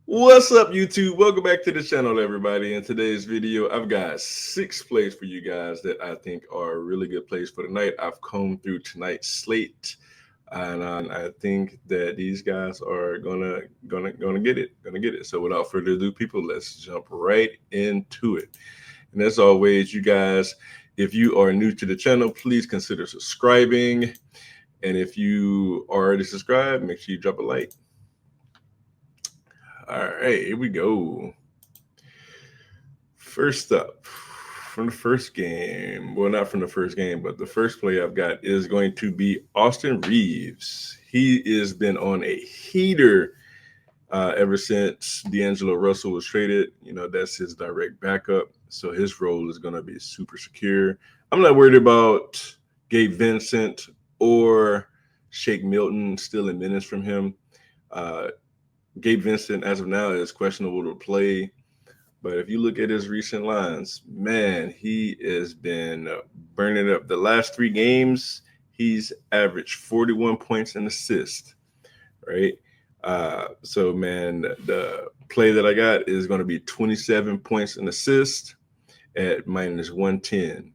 What's up, YouTube? Welcome back to the channel, everybody. In today's video, I've got 6 plays for you guys that I think are really good plays for tonight. I've combed through tonight's slate, and I think that these guys are gonna get it, So, without further ado, people, let's jump right into it. And as always, you guys, if you are new to the channel, please consider subscribing. And if you already subscribed, make sure you drop a like. All right, here we go. First up, from the first game, well, not from the first game, but the first play I've got is going to be Austin Reeves. He has been on a heater ever since D'Angelo Russell was traded. That's his direct backup. So his role is going to be super secure. I'm not worried about Gabe Vincent or Shake Milton stealing minutes from him. Gabe Vincent, as of now, is questionable to play. But if you look at his recent lines, man, he has been burning up. The last 3 games, he's averaged 41 points and assists, right? So, man, the play that I got is going to be 27 points and assists at minus 110.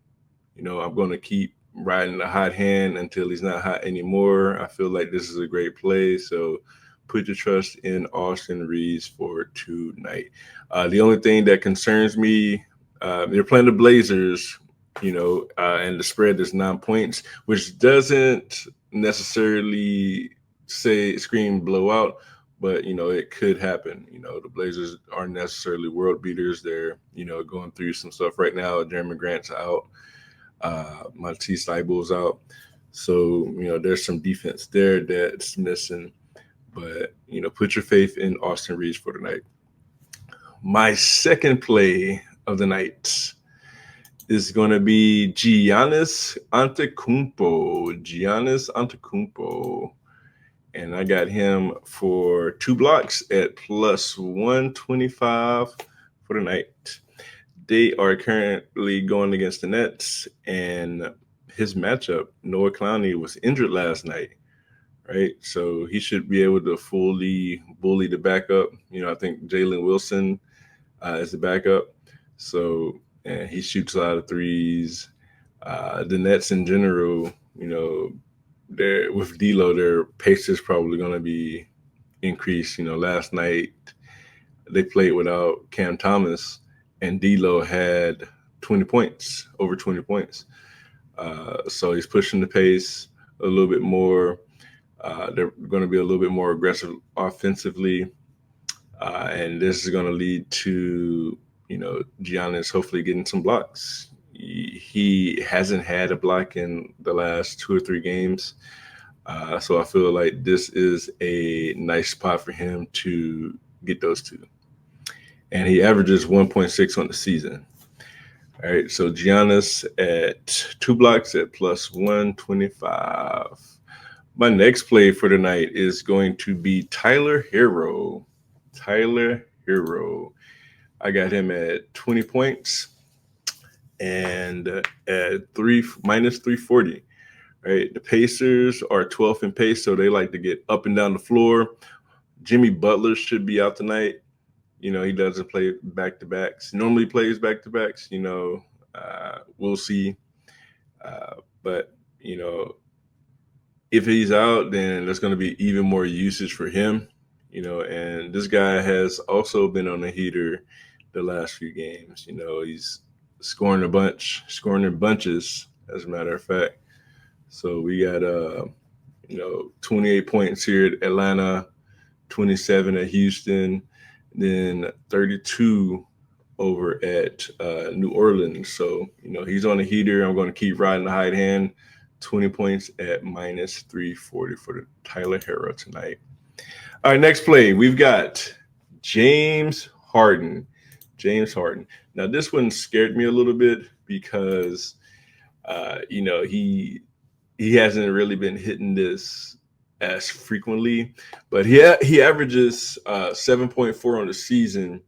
I'm going to keep riding the hot hand until he's not hot anymore. I feel like this is a great play. So, put your trust in Austin Reeves for tonight. The only thing that concerns me, they're playing the Blazers, and the spread is 9 points, which doesn't necessarily scream blowout, but it could happen. The Blazers aren't necessarily world beaters. They're going through some stuff right now. Jeremy Grant's out, Matisse Thybulle's out, so there's some defense there that's missing. But put your faith in Austin Reeves for tonight. My second play of the night is going to be Giannis Antetokounmpo. And I got him for 2 blocks at plus 125 for the night. They are currently going against the Nets, and his matchup, Noah Clowney, was injured last night. Right, so he should be able to fully bully the backup. I think Jalen Wilson is the backup, so and he shoots a lot of threes. The Nets in general, they're with D'Lo, their pace is probably going to be increased. Last night they played without Cam Thomas, and D'Lo had 20 points, over 20 points. So he's pushing the pace a little bit more. They're going to be a little bit more aggressive offensively, and this is going to lead to Giannis hopefully getting some blocks. He hasn't had a block in the last 2 or 3 games, so I feel like this is a nice spot for him to get those 2. And he averages 1.6 on the season. All right, so Giannis at 2 blocks at plus 125. My next play for tonight is going to be Tyler Herro. I got him at 20 points and at minus 340. Right, the Pacers are 12th in pace, so they like to get up and down the floor. Jimmy Butler should be out tonight. He doesn't play back to backs. Normally plays back to backs. We'll see. But if he's out, then there's going to be even more usage for him, and this guy has also been on a heater the last few games. He's scoring in bunches, as a matter of fact. So we got, 28 points here at Atlanta, 27 at Houston, then 32 over at New Orleans. So, he's on a heater. I'm going to keep riding the hot hand. 20 points at minus 340 for the Tyler Herro tonight. All right, next play, we've got James Harden. Now, this one scared me a little bit because, he hasn't really been hitting this as frequently, but he averages 7.4 on the season.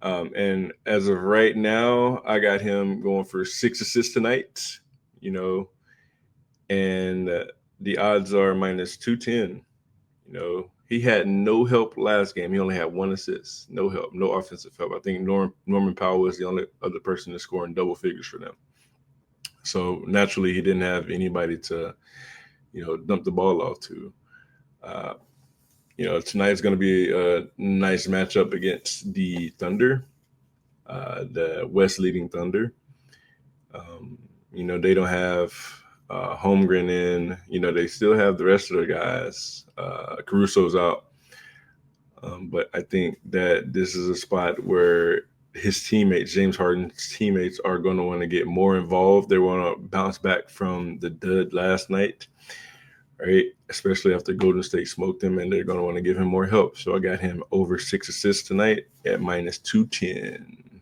And as of right now, I got him going for 6 assists tonight. And the odds are minus 210. He had no help last game. He only had 1 assist, no help, no offensive help. I think Norman Powell was the only other person to score in double figures for them. So naturally, he didn't have anybody to, dump the ball off to. Uh, Tonight's going to be a nice matchup against the Thunder, the West leading Thunder. They don't have Holmgren in. They still have the rest of the guys. Caruso's out. But I think that this is a spot where his teammates, James Harden's teammates, are going to want to get more involved. They want to bounce back from the dud last night, right? Especially after Golden State smoked him, and they're going to want to give him more help. So I got him over 6 assists tonight at minus 210.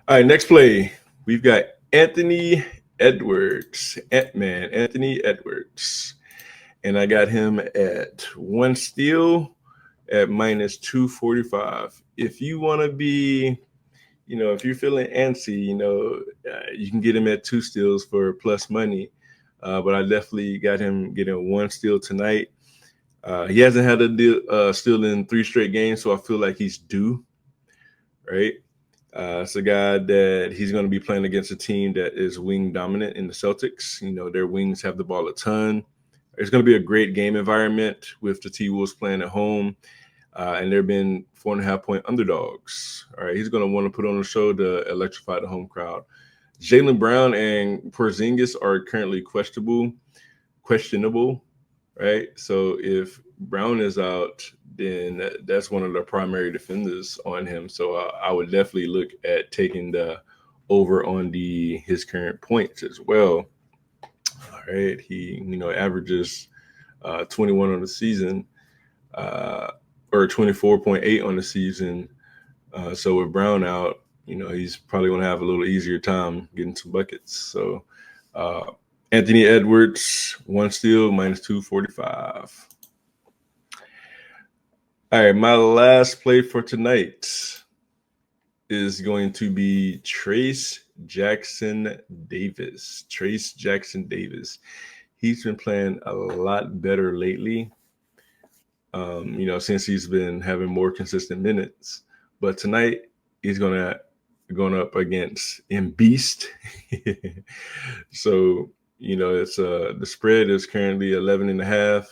All right, next play. We've got Anthony Edwards. Anthony Edwards. And I got him at 1 steal at minus 245. If you want to be, if you're feeling antsy, you can get him at 2 steals for plus money. But I definitely got him getting 1 steal tonight. He hasn't had a steal in 3 straight games, so I feel like he's due, right? It's a guy that he's going to be playing against a team that is wing dominant in the Celtics. Their wings have the ball a ton. It's going to be a great game environment with the T-Wolves playing at home, and they've been 4.5-point underdogs. All right, he's going to want to put on a show to electrify the home crowd. Jaylen Brown and Porzingis are currently questionable, right? So if Brown is out, then that's one of the primary defenders on him. So I would definitely look at taking the over on his current points as well. All right, he averages 21 on the season, or 24.8 on the season. So with Brown out, he's probably going to have a little easier time getting some buckets. So Anthony Edwards, 1 steal, minus 245. All right, my last play for tonight is going to be Trayce Jackson Davis. He's been playing a lot better lately, since he's been having more consistent minutes. But tonight, he's going up against Embiid. So, it's the spread is currently 11.5,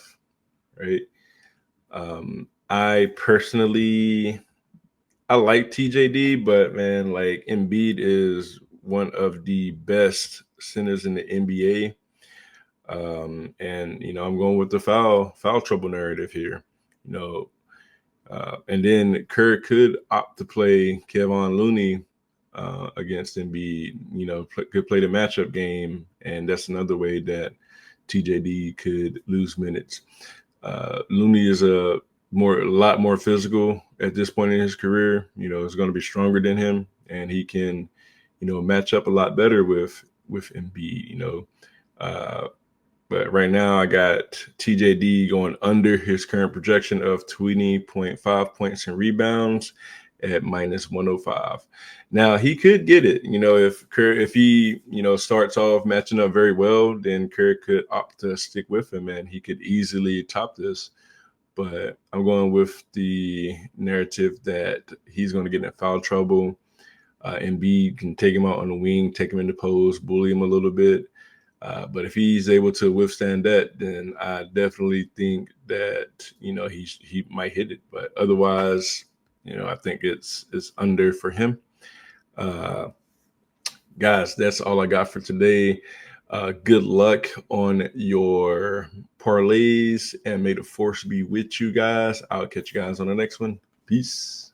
right? I personally, I like TJD, but man, like Embiid is one of the best centers in the NBA. And I'm going with the foul trouble narrative here. And then Kerr could opt to play Kevon Looney against Embiid. Could play the matchup game, and that's another way that TJD could lose minutes. Looney is a lot more physical at this point in his career. Is going to be stronger than him, and he can, match up a lot better with Embiid. But right now I got TJD going under his current projection of 20.5 points and rebounds at minus 105. Now he could get it. If he starts off matching up very well, then Kerr could opt to stick with him, and he could easily top this. But I'm going with the narrative that he's going to get in foul trouble. Embiid can take him out on the wing, take him in the post, bully him a little bit. But if he's able to withstand that, then I definitely think that he might hit it. But otherwise, I think it's under for him. Guys, that's all I got for today. Good luck on your parlays, and may the force be with you guys. I'll catch you guys on the next one. Peace.